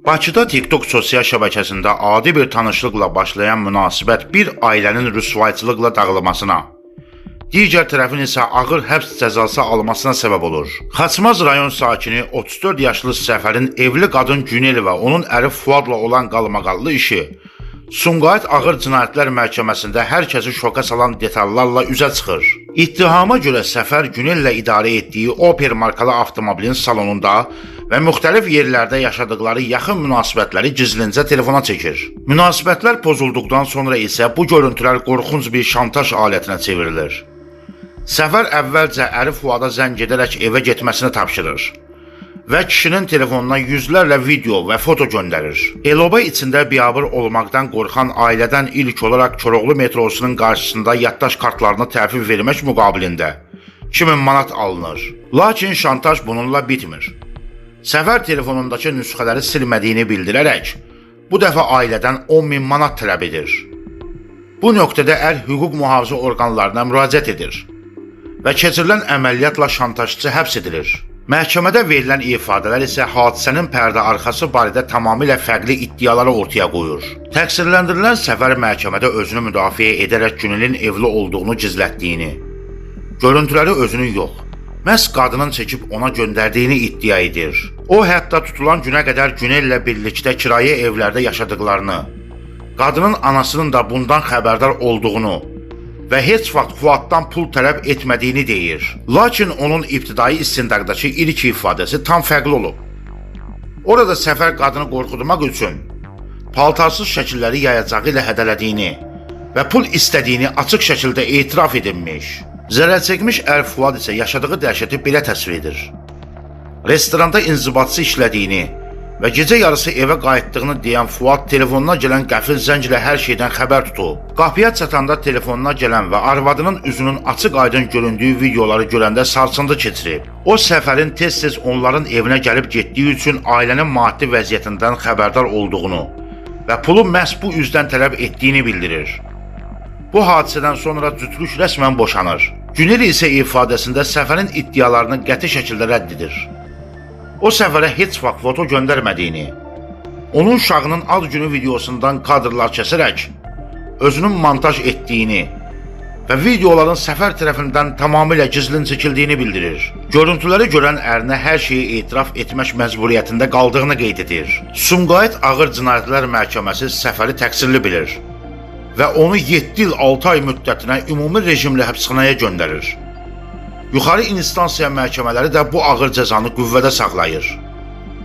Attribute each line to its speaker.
Speaker 1: Bakıda TikTok sosial şəbəkəsində adi bir tanışlıqla başlayan münasibət bir ailənin rüsvayçılıqla dağılmasına, digər tərəfin isə ağır həbs cəzası almasına səbəb olur. Xaçmaz rayon sakini 34 yaşlı Səfərin evli qadın Günel və onun əri Fuadla olan qalmaqallı işi Sumqayıt Ağır Cinayətlər Məhkəməsində hər kəsi şoka salan detallarla üzə çıxır. İttihama görə Səfər Günellə idarə etdiyi Opel markalı avtomobilin salonunda və müxtəlif yerlərdə yaşadıkları yaxın münasibətləri gizlincə telefona çəkir. Münasibətlər pozulduqdan sonra isə bu görüntülər qorxunc bir şantaj alətinə çevrilir. Səfər əvvəlcə əri Fuada zəng edərək evə getməsini tapşırır və kişinin telefonuna yüzlərlə video və foto göndərir. El-oba içində biabır olmaqdan qorxan ailədən ilk olaraq Koroğlu metrosunun qarşısında yaddaş kartlarını təhvil vermək müqabilində 2000 manat alınır. Lakin şantaj bununla bitmir. Səfər telefonundakı nüsxələri silmədiyini bildirərək bu dəfə ailədən 10.000 manat tələb edir. Bu nöqtədə ər hüquq mühafizə orqanlarına müraciət edir və keçirilən əməliyyatla şantajçı həbs edilir. Məhkəmədə verilən ifadələr isə hadisənin pərdə arxası barədə tamamilə fərqli iddiaları ortaya qoyur. Təqsirləndirilən Səfər məhkəmədə özünü müdafiə edərək Günelin evli olduğunu gizlətdiyini, görüntüləri özünün yox, məhz qadının çəkib ona göndərdiyini iddia edir. O, hətta tutulan günə qədər Günellə birlikdə kirayə evlərdə yaşadıklarını, qadının anasının da bundan xəbərdar olduğunu və heç vaxt Fuaddan pul tələb etmədiyini deyir. Lakin onun ibtidai istintaqdakı ilk ifadəsi tam fərqli olub. Orada Səfər qadını qorxutmaq üçün paltarsız şəkilləri yayacağı ilə hədələdiyini və pul istədiyini açıq şəkildə etiraf edilmiş. Zərərçəkmiş ər Fuad isə yaşadığı dəhşəti belə təsvir edir. Restoranda inzibatçı işlədiyini və gecə yarısı evə qayıtdığını deyən Fuad telefonuna gələn qəfil zənglə hər şeydən xəbər tutub. Qapıya çatanda telefonuna gələn və arvadının üzünün açıq-aydın göründüyü videoları görəndə sarsıntı keçirib. O, Səfərin tez-tez onların evinə gəlib getdiyi üçün ailənin maddi vəziyyətindən xəbərdar olduğunu və pulu məhz bu üzdən tələb etdiyini bildirir. Bu hadisədən sonra cütlük rəsmən boşanır. Günel isə ifadəsində Səfərin iddialarını qəti şəkildə rədd edir. O, Səfərə heç vaxt foto göndərmədiyini, onun uşağının ad günü videosundan kadrlar kəsərək özünün montaj etdiyini və videoların Səfər tərəfindən tamamilə gizlin çəkildiyini bildirir. Görüntüləri görən ərinə hər şeyi etiraf etmək məcburiyyətində qaldığını qeyd edir. Sumqayıt Ağır Cinayətlər Məhkəməsi Səfəri təqsirli bilir və onu 7 il 6 ay müddətinə ümumi rejimli həbsxanaya göndərir. Yuxarı instansiya məhkəmələri də bu ağır cəzanı qüvvədə saxlayır.